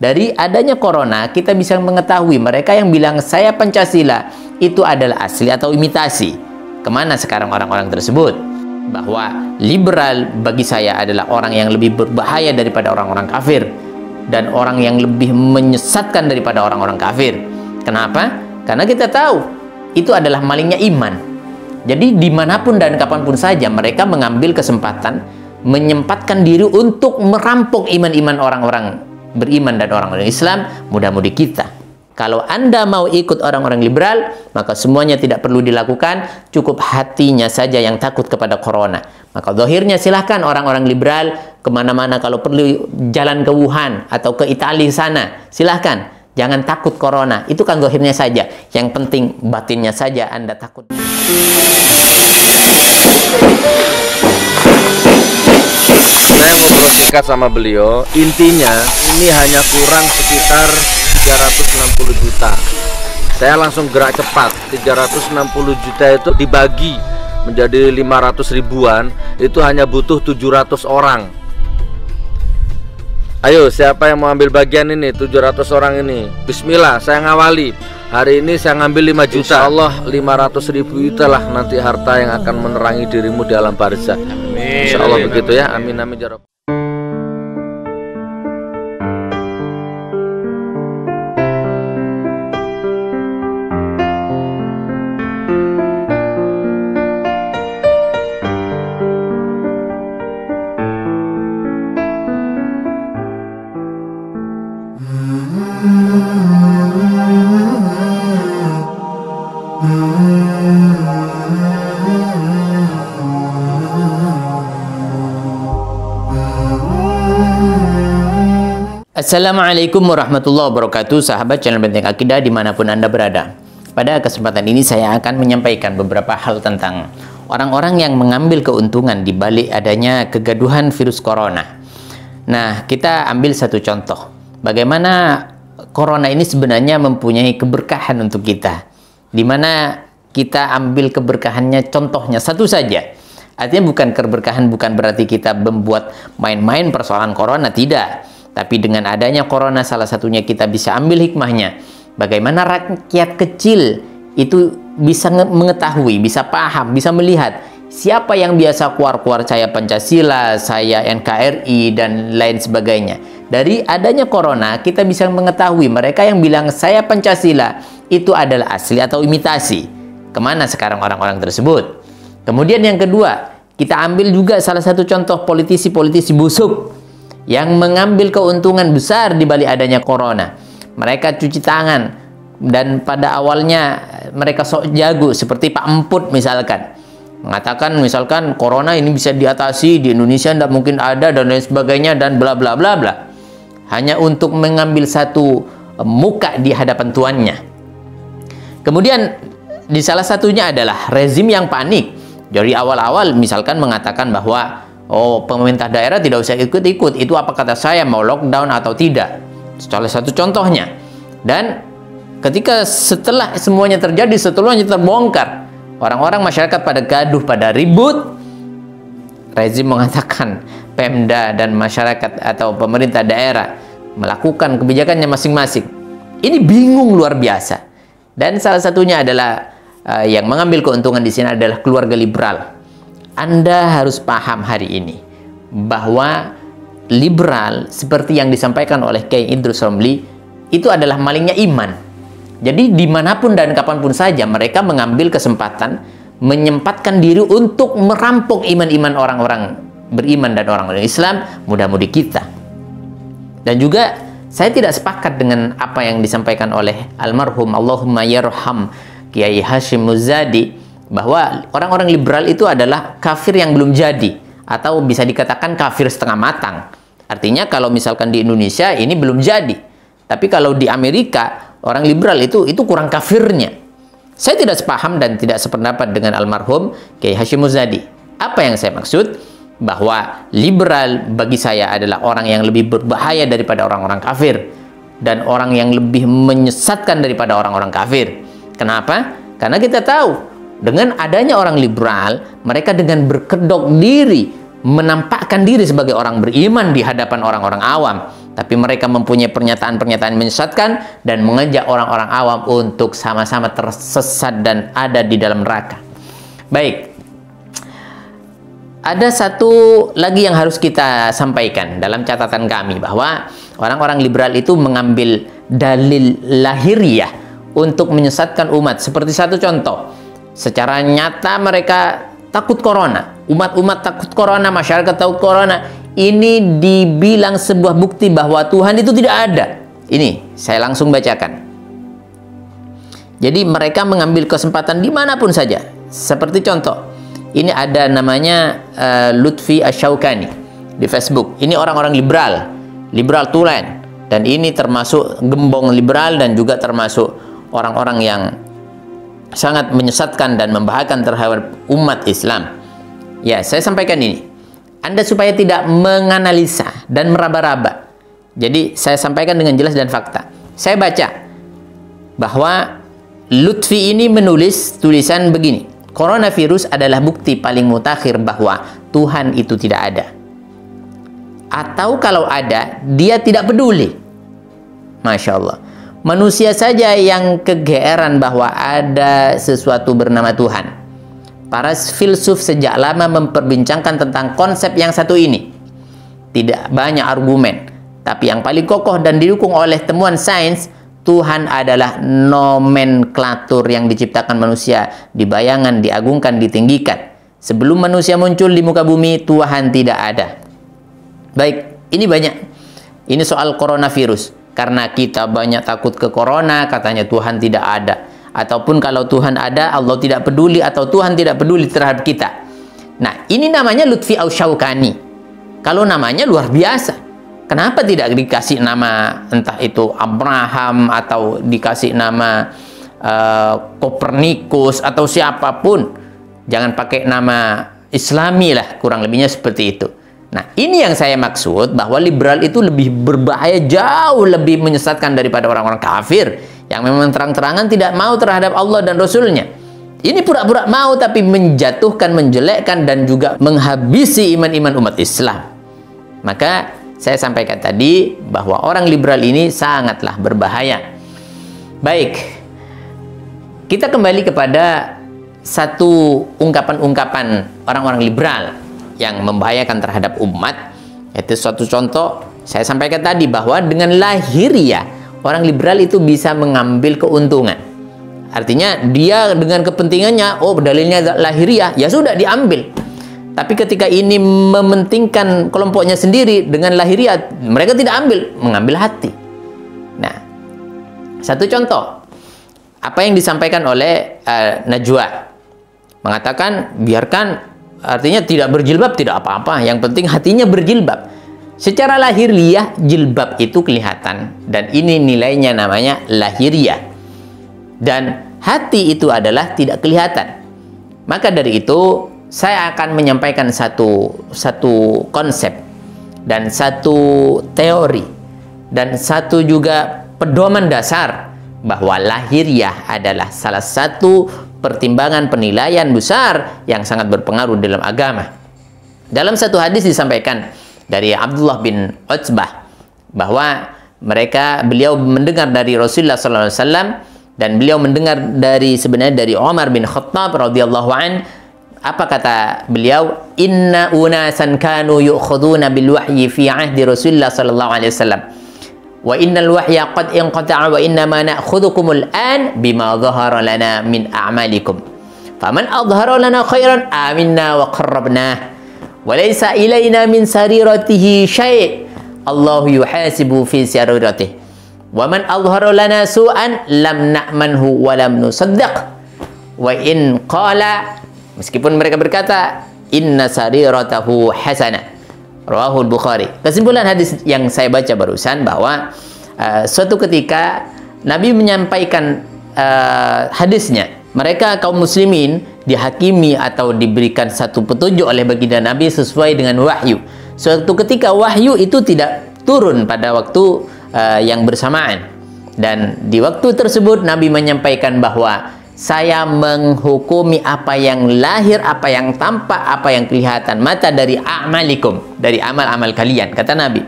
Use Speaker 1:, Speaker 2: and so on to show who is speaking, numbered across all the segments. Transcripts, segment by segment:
Speaker 1: Dari adanya corona, kita bisa mengetahui mereka yang bilang saya Pancasila itu adalah asli atau imitasi. Kemana sekarang orang-orang tersebut? Bahwa liberal bagi saya adalah orang yang lebih berbahaya daripada orang-orang kafir, dan orang yang lebih menyesatkan daripada orang-orang kafir. Kenapa? Karena kita tahu itu adalah malingnya iman. Jadi dimanapun dan kapanpun saja mereka mengambil kesempatan, menyempatkan diri untuk merampok iman-iman orang-orang beriman dan orang-orang Islam, mudah-mudi kita. Kalau Anda mau ikut orang-orang liberal, maka semuanya tidak perlu dilakukan, cukup hatinya saja yang takut kepada corona. Maka zahirnya silahkan orang-orang liberal kemana-mana, kalau perlu jalan ke Wuhan atau ke Italia sana, silahkan. Jangan takut corona, itu kan zahirnya saja. Yang penting batinnya saja Anda takut.
Speaker 2: Saya ngobrol singkat sama beliau, intinya ini hanya kurang sekitar 360 juta. Saya langsung gerak cepat. 360 juta itu dibagi menjadi 500 ribuan, itu hanya butuh 700 orang. Ayo, siapa yang mau ambil bagian ini? 700 orang ini. Bismillah, saya ngawali. Hari ini saya ngambil 5 juta. Insya Allah 500 ribu itulah nanti harta yang akan menerangi dirimu di alam barzah. Insya Allah begitu ya. Amin amin ya Rabb.
Speaker 1: Assalamualaikum warahmatullahi wabarakatuh, sahabat channel Benteng Akidah dimanapun Anda berada. Pada kesempatan ini saya akan menyampaikan beberapa hal tentang orang-orang yang mengambil keuntungan di balik adanya kegaduhan virus corona. Nah, kita ambil satu contoh. Bagaimana corona ini sebenarnya mempunyai keberkahan untuk kita. Dimana kita ambil keberkahannya, contohnya satu saja. Artinya bukan keberkahan, bukan berarti kita membuat main-main persoalan corona, tidak. Tapi dengan adanya corona, salah satunya kita bisa ambil hikmahnya. Bagaimana rakyat kecil itu bisa mengetahui, bisa paham, bisa melihat siapa yang biasa keluar-keluar saya Pancasila, saya NKRI, dan lain sebagainya. Dari adanya corona, kita bisa mengetahui mereka yang bilang saya Pancasila itu adalah asli atau imitasi. Kemana sekarang orang-orang tersebut? Kemudian yang kedua, kita ambil juga salah satu contoh politisi-politisi busuk yang mengambil keuntungan besar di balik adanya corona. Mereka cuci tangan, dan pada awalnya mereka sok jago, seperti Pak Emput misalkan. Mengatakan misalkan corona ini bisa diatasi, di Indonesia tidak mungkin ada, dan lain sebagainya, dan bla bla bla bla. Hanya untuk mengambil satu muka di hadapan tuannya. Kemudian di salah satunya adalah rezim yang panik. Dari awal-awal misalkan mengatakan bahwa oh, pemerintah daerah tidak usah ikut-ikut. Itu apa kata saya, mau lockdown atau tidak. Salah satu contohnya. Dan ketika setelah semuanya terjadi, setelahnya terbongkar, orang-orang masyarakat pada gaduh, pada ribut. Rezim mengatakan Pemda dan masyarakat atau pemerintah daerah melakukan kebijakannya masing-masing. Ini bingung luar biasa. Dan salah satunya adalah yang mengambil keuntungan di sini adalah keluarga liberal. Anda harus paham hari ini bahwa liberal seperti yang disampaikan oleh Kiai Idrus Romli itu adalah malingnya iman. Jadi dimanapun dan kapanpun saja mereka mengambil kesempatan, menyempatkan diri untuk merampok iman-iman orang-orang beriman dan orang-orang Islam, mudah-mudi kita. Dan juga saya tidak sepakat dengan apa yang disampaikan oleh almarhum Allahumma yarham Kiai Hashim Muzadi, bahwa orang-orang liberal itu adalah kafir yang belum jadi, atau bisa dikatakan kafir setengah matang. Artinya kalau misalkan di Indonesia ini belum jadi, tapi kalau di Amerika orang liberal itu kurang kafirnya. Saya tidak sepaham dan tidak sependapat dengan almarhum Kiai Hashim Muzadi. Apa yang saya maksud? Bahwa liberal bagi saya adalah orang yang lebih berbahaya daripada orang-orang kafir, dan orang yang lebih menyesatkan daripada orang-orang kafir. Kenapa? Karena kita tahu dengan adanya orang liberal, mereka dengan berkedok diri, menampakkan diri sebagai orang beriman di hadapan orang-orang awam. tapi mereka mempunyai pernyataan-pernyataan menyesatkan dan mengajak orang-orang awam untuk sama-sama tersesat dan ada di dalam neraka. Baik, ada satu lagi yang harus kita sampaikan dalam catatan kami, bahwa orang-orang liberal itu mengambil dalil lahiriah untuk menyesatkan umat. Seperti satu contoh, secara nyata mereka takut corona, umat-umat takut corona, masyarakat takut corona. Ini dibilang sebuah bukti bahwa Tuhan itu tidak ada. Ini saya langsung bacakan. Jadi mereka mengambil kesempatan dimanapun saja. Seperti contoh, ini ada namanya Lutfi Asyaukani di Facebook. Ini orang-orang liberal tulen, dan ini termasuk gembong liberal dan juga termasuk orang-orang yang sangat menyesatkan dan membahayakan terhadap umat Islam. Ya, saya sampaikan ini Anda supaya tidak menganalisa dan meraba-raba. Jadi saya sampaikan dengan jelas dan fakta. Saya baca bahwa Lutfi ini menulis tulisan begini: coronavirus adalah bukti paling mutakhir bahwa Tuhan itu tidak ada. Atau kalau ada, dia tidak peduli. Masya Allah. Manusia saja yang kegeeran bahwa ada sesuatu bernama Tuhan. Para filsuf sejak lama memperbincangkan tentang konsep yang satu ini. Tidak banyak argumen, tapi yang paling kokoh dan didukung oleh temuan sains, Tuhan adalah nomenklatur yang diciptakan manusia, dibayangkan, diagungkan, ditinggikan. Sebelum manusia muncul di muka bumi, Tuhan tidak ada. Baik, ini banyak. Ini soal coronavirus. Karena kita banyak takut ke corona, katanya Tuhan tidak ada. Ataupun kalau Tuhan ada, Allah tidak peduli, atau Tuhan tidak peduli terhadap kita. Nah, ini namanya Lutfi Asyaukani. Kalau namanya luar biasa. Kenapa tidak dikasih nama entah itu Abraham, atau dikasih nama Kopernikus, atau siapapun. Jangan pakai nama Islami lah, kurang lebihnya seperti itu. Nah, ini yang saya maksud, bahwa liberal itu lebih berbahaya, jauh lebih menyesatkan daripada orang-orang kafir yang memang terang-terangan tidak mau terhadap Allah dan Rasulnya. Ini pura-pura mau tapi menjatuhkan, menjelekkan, dan juga menghabisi iman-iman umat Islam. Maka saya sampaikan tadi bahwa orang liberal ini sangatlah berbahaya. Baik, kita kembali kepada satu ungkapan-ungkapan orang-orang liberal yang membahayakan terhadap umat. Itu suatu contoh saya sampaikan tadi, bahwa dengan lahiriah orang liberal itu bisa mengambil keuntungan. Artinya dia dengan kepentingannya, oh dalilnya lahiriah, ya sudah diambil. Tapi ketika ini mementingkan kelompoknya sendiri dengan lahiriah, mereka tidak mengambil hati. Nah, satu contoh apa yang disampaikan oleh Najwa, mengatakan biarkan, artinya tidak berjilbab tidak apa-apa, yang penting hatinya berjilbab. Secara lahiriah jilbab itu kelihatan, dan ini nilainya namanya lahiriah. Dan hati itu adalah tidak kelihatan. Maka dari itu saya akan menyampaikan satu konsep dan satu teori dan satu juga pedoman dasar bahwa lahiriah adalah salah satu pertimbangan penilaian besar yang sangat berpengaruh dalam agama. Dalam satu hadis disampaikan dari Abdullah bin Utsbah bahwa beliau mendengar dari Rasulullah SAW, dan beliau mendengar sebenarnya dari Umar bin Khattab radhiyallahu an. Apa kata beliau? Inna unasan kanu yu'khuduna bil wahyi fi ahdi Rasulullah sallallahu alaihi wasallam. Wa innal wahya qad inqata'a wa inna ma na'khudhukumul an bima dhahara lana min a'malikum. Faman adhhara lana khairan aminna wa qarrabna. Walaysa ilaina min sariratihi syai'. Allah yuhasibu fi sariratihi. Wa man adhhara lana su'an lam na'manhu wa lam nusaddaq. Wa in qala, meskipun mereka berkata inna sariratahu hasanah. Rawahul Bukhari. Kesimpulan hadis yang saya baca barusan bahwa suatu ketika Nabi menyampaikan hadisnya, mereka kaum muslimin dihakimi atau diberikan satu petunjuk oleh baginda Nabi sesuai dengan wahyu. Suatu ketika wahyu itu tidak turun pada waktu yang bersamaan, dan di waktu tersebut Nabi menyampaikan bahwa saya menghukumi apa yang lahir, apa yang tampak, apa yang kelihatan mata dari a'malikum, dari amal-amal kalian, kata Nabi.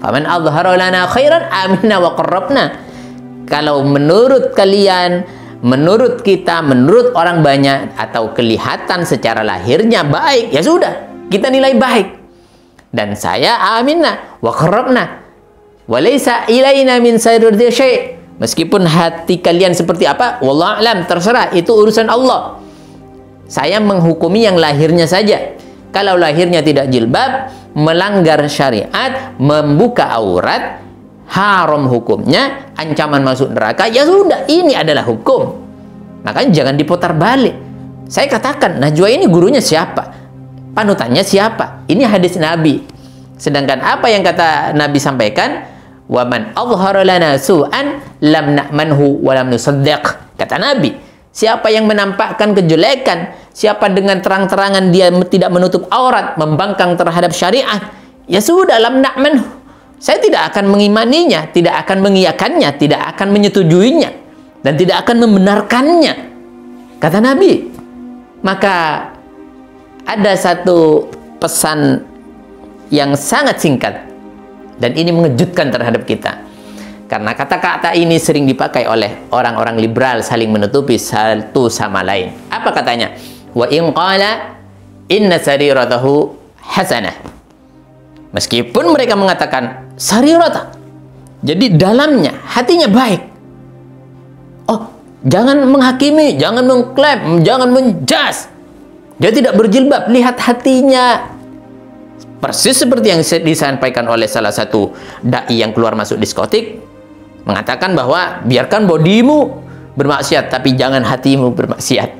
Speaker 1: Faman adhhara lana khairan aminna wa qarrabna. Kalau menurut kalian, menurut kita, menurut orang banyak, atau kelihatan secara lahirnya baik, ya sudah, kita nilai baik. Dan saya aminna wa qarrabna. Walaysa ilaina min sayrudi syai'. Meskipun hati kalian seperti apa, wallahu alam, terserah, itu urusan Allah. Saya menghukumi yang lahirnya saja. Kalau lahirnya tidak jilbab, melanggar syariat, membuka aurat, haram hukumnya, ancaman masuk neraka, ya sudah, ini adalah hukum. Makanya jangan diputar balik. Saya katakan, Najwa ini gurunya siapa? Panutannya siapa? Ini hadis Nabi. Sedangkan apa yang kata Nabi sampaikan, wa man adhhara lana su'an lam na'manhu wa lam nusaddiq. Kata Nabi, siapa yang menampakkan kejelekan, siapa dengan terang-terangan dia tidak menutup aurat, membangkang terhadap syariat, ya sudah, lam na'manhu. Saya tidak akan mengimaninya, tidak akan mengiyakannya, tidak akan menyetujuinya, dan tidak akan membenarkannya. Kata Nabi. Maka ada satu pesan yang sangat singkat, dan ini mengejutkan terhadap kita. Karena kata-kata ini sering dipakai oleh orang-orang liberal, saling menutupi satu sama lain. Apa katanya? Wa in qala inna sariratahu hasanah. Meskipun mereka mengatakan sarirata, jadi dalamnya, hatinya baik. Oh, jangan menghakimi, jangan mengklaim, jangan menjas. Dia tidak berjilbab, lihat hatinya. Persis seperti yang disampaikan oleh salah satu dai yang keluar masuk diskotik, mengatakan bahwa biarkan bodimu bermaksiat, tapi jangan hatimu bermaksiat.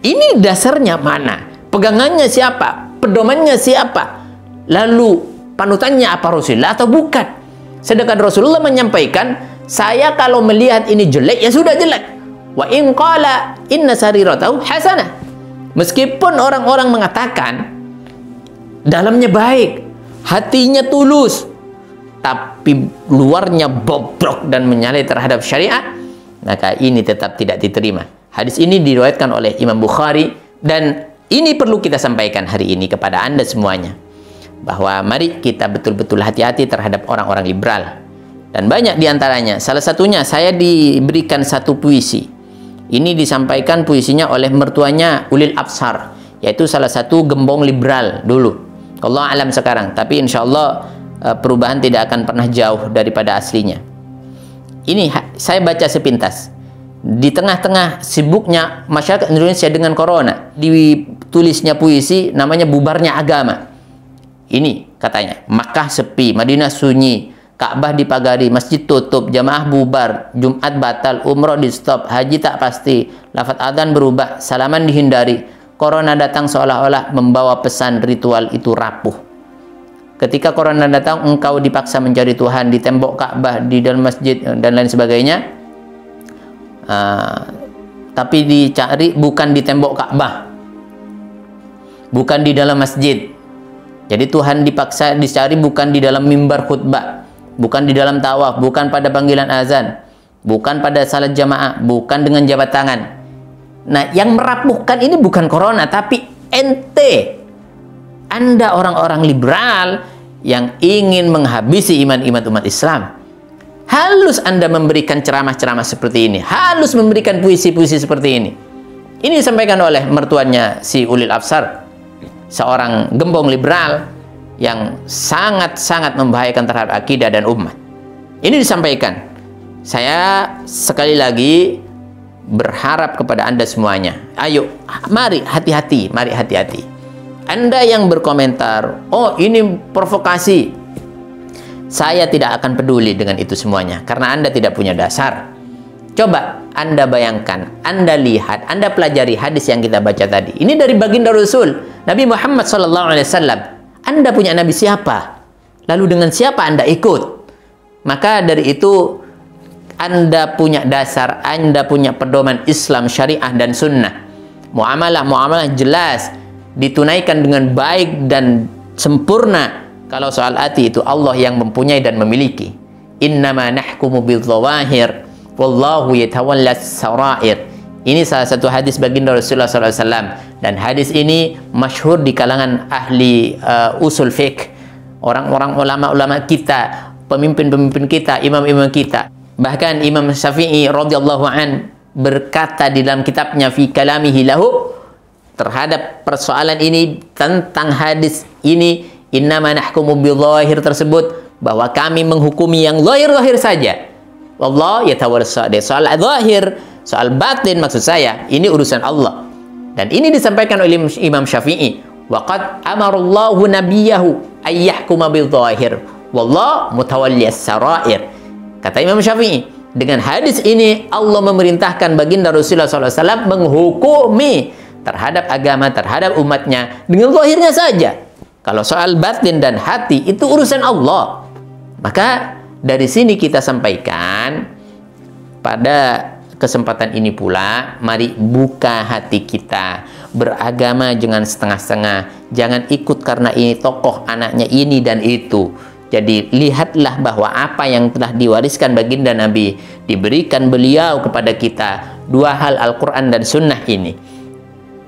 Speaker 1: Ini dasarnya mana? Pegangannya siapa? Pedomannya siapa? Lalu panutannya apa, Rasulullah atau bukan? Sedangkan Rasulullah menyampaikan, saya kalau melihat ini jelek, ya sudah jelek. Wa in qala inna sariratahu hasanah. Meskipun orang-orang mengatakan dalamnya baik, hatinya tulus, tapi luarnya bobrok dan menyalahi terhadap syariat, maka ini tetap tidak diterima. Hadis ini diriwayatkan oleh Imam Bukhari, dan ini perlu kita sampaikan hari ini kepada Anda semuanya, bahwa mari kita betul-betul hati-hati terhadap orang-orang liberal. Dan banyak diantaranya. Salah satunya, saya diberikan satu puisi. Ini disampaikan puisinya oleh mertuanya Ulil Absar, yaitu salah satu gembong liberal dulu. Allah alam sekarang, tapi insya Allah perubahan tidak akan pernah jauh daripada aslinya. Ini saya baca sepintas. Di tengah-tengah sibuknya masyarakat Indonesia dengan corona, ditulisnya puisi namanya Bubarnya Agama. Ini katanya, Makkah sepi, Madinah sunyi, Ka'bah dipagari, masjid tutup, jamaah bubar, Jumat batal, umroh di stop, haji tak pasti, lafaz adzan berubah, salaman dihindari, corona datang seolah-olah membawa pesan ritual itu rapuh. Ketika corona datang, engkau dipaksa mencari Tuhan di tembok Ka'bah, di dalam masjid, dan lain sebagainya. Tapi dicari bukan di tembok Ka'bah, bukan di dalam masjid. Jadi Tuhan dipaksa dicari bukan di dalam mimbar khutbah, bukan di dalam tawaf, bukan pada panggilan azan, bukan pada salat jamaah, bukan dengan jabat tangan. Nah, yang merapuhkan ini bukan corona, tapi ente. Anda orang-orang liberal yang ingin menghabisi iman-iman umat Islam. Halus Anda memberikan ceramah-ceramah seperti ini, halus memberikan puisi-puisi seperti ini. Ini disampaikan oleh mertuanya si Ulil Absar, seorang gembong liberal yang sangat-sangat membahayakan terhadap akidah dan umat. Ini disampaikan. Saya sekali lagi berharap kepada Anda semuanya, ayo, mari hati-hati, mari hati-hati. Anda yang berkomentar, oh ini provokasi, saya tidak akan peduli dengan itu semuanya, karena Anda tidak punya dasar. Coba Anda bayangkan, Anda lihat, Anda pelajari hadis yang kita baca tadi. Ini dari baginda Rasul Nabi Muhammad SAW. Anda punya Nabi siapa? Lalu dengan siapa Anda ikut? Maka dari itu Anda punya dasar, Anda punya pedoman Islam, syariah dan sunnah. Muamalah jelas, ditunaikan dengan baik dan sempurna. Kalau soal hati itu Allah yang mempunyai dan memiliki. Innama nahkumu bidzawahir wallahu yatawallas sarair. Ini salah satu hadis baginda Rasulullah SAW, dan hadis ini masyhur di kalangan ahli usul fiqh, orang-orang ulama-ulama kita, pemimpin-pemimpin kita, imam-imam kita. Bahkan Imam Syafi'i radhiyallahu an berkata di dalam kitabnya Fi Kalamihi Lahu terhadap persoalan ini tentang hadis ini, innama nahkumu bidzahir tersebut, bahwa kami menghukumi yang zahir-zahir saja. Allah yatawalla sadid. Soal zahir, soal batin maksud saya, ini urusan Allah. Dan ini disampaikan oleh Imam Syafi'i. Wa qad amarallahu nabiyahu ay yahkuma bidzahir wallahu mutawalliyas sarair. Kata Imam Syafi'i, dengan hadis ini Allah memerintahkan baginda Rasulullah SAW menghukumi terhadap agama, terhadap umatnya dengan zahirnya saja. Kalau soal batin dan hati itu urusan Allah. Maka dari sini kita sampaikan pada kesempatan ini pula, mari buka hati kita. Beragama jangan setengah-setengah. Jangan ikut karena ini tokoh, anaknya ini dan itu. Jadi lihatlah bahwa apa yang telah diwariskan baginda Nabi diberikan beliau kepada kita, dua hal Al-Quran dan Sunnah ini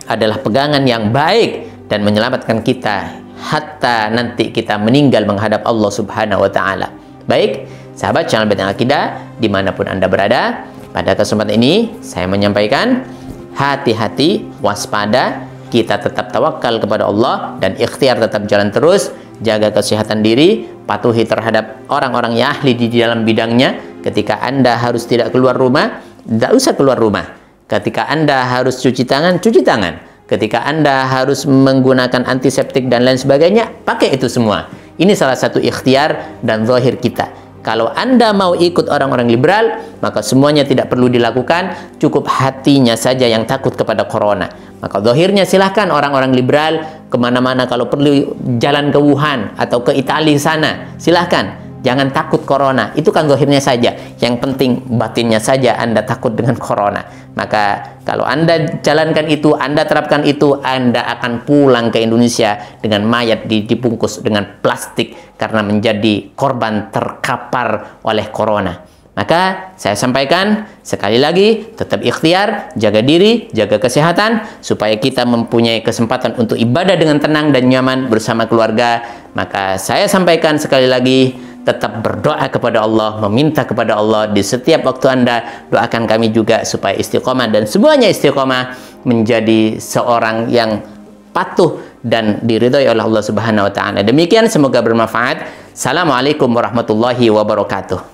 Speaker 1: adalah pegangan yang baik dan menyelamatkan kita hatta nanti kita meninggal menghadap Allah Subhanahu wa Ta'ala. Baik, sahabat channel Benteng Akidah dimanapun Anda berada, pada kesempatan ini saya menyampaikan hati-hati, waspada, kita tetap tawakal kepada Allah dan ikhtiar tetap jalan terus. Jaga kesehatan diri, patuhi terhadap orang-orang yang ahli di dalam bidangnya. Ketika Anda harus tidak keluar rumah, tidak usah keluar rumah. Ketika Anda harus cuci tangan, cuci tangan. Ketika Anda harus menggunakan antiseptik dan lain sebagainya, pakai itu semua. Ini salah satu ikhtiar dan zahir kita. Kalau Anda mau ikut orang-orang liberal, maka semuanya tidak perlu dilakukan, cukup hatinya saja yang takut kepada corona. Maka zahirnya silahkan orang-orang liberal kemana-mana, kalau perlu jalan ke Wuhan atau ke Italia sana, silahkan. Jangan takut corona, itu kan zahirnya saja. Yang penting batinnya saja Anda takut dengan corona. Maka kalau Anda jalankan itu, Anda terapkan itu, Anda akan pulang ke Indonesia dengan mayat dibungkus dengan plastik karena menjadi korban terkapar oleh corona. Maka saya sampaikan sekali lagi, tetap ikhtiar, jaga diri, jaga kesehatan, supaya kita mempunyai kesempatan untuk ibadah dengan tenang dan nyaman bersama keluarga. Maka saya sampaikan sekali lagi, tetap berdoa kepada Allah, meminta kepada Allah di setiap waktu Anda. Doakan kami juga supaya istiqomah dan semuanya istiqomah, menjadi seorang yang patuh dan diridhai oleh Allah Subhanahu wa Ta'ala. Demikian, semoga bermanfaat. Assalamualaikum warahmatullahi wabarakatuh.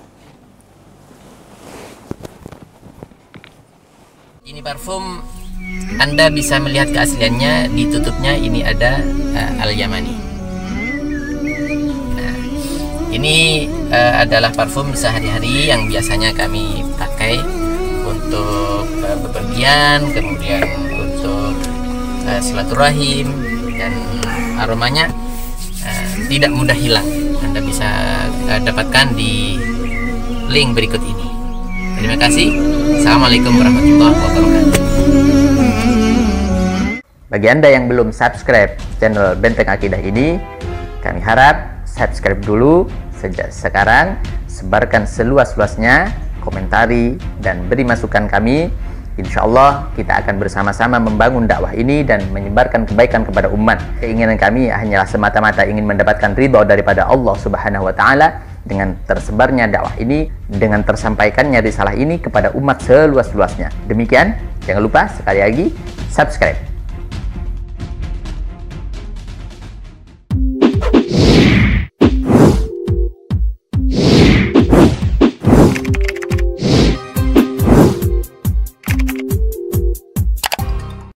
Speaker 1: Ini parfum Anda bisa melihat keasliannya, ditutupnya ini ada Al-Yamani. Nah, ini adalah parfum sehari-hari yang biasanya kami pakai untuk bepergian, kemudian untuk silaturahim, dan aromanya tidak mudah hilang. Anda bisa dapatkan di link berikut ini. Terima kasih. Assalamualaikum warahmatullahi wabarakatuh. Bagi Anda yang belum subscribe channel Benteng Akidah ini, kami harap subscribe dulu sejak sekarang. Sebarkan seluas-luasnya, komentari dan beri masukan kami. Insya Allah kita akan bersama-sama membangun dakwah ini dan menyebarkan kebaikan kepada umat. Keinginan kami hanyalah semata-mata ingin mendapatkan ridha daripada Allah Subhanahu wa Ta'ala dengan tersebarnya dakwah ini, dengan tersampaikannya risalah ini kepada umat seluas-luasnya. Demikian, jangan lupa sekali lagi subscribe.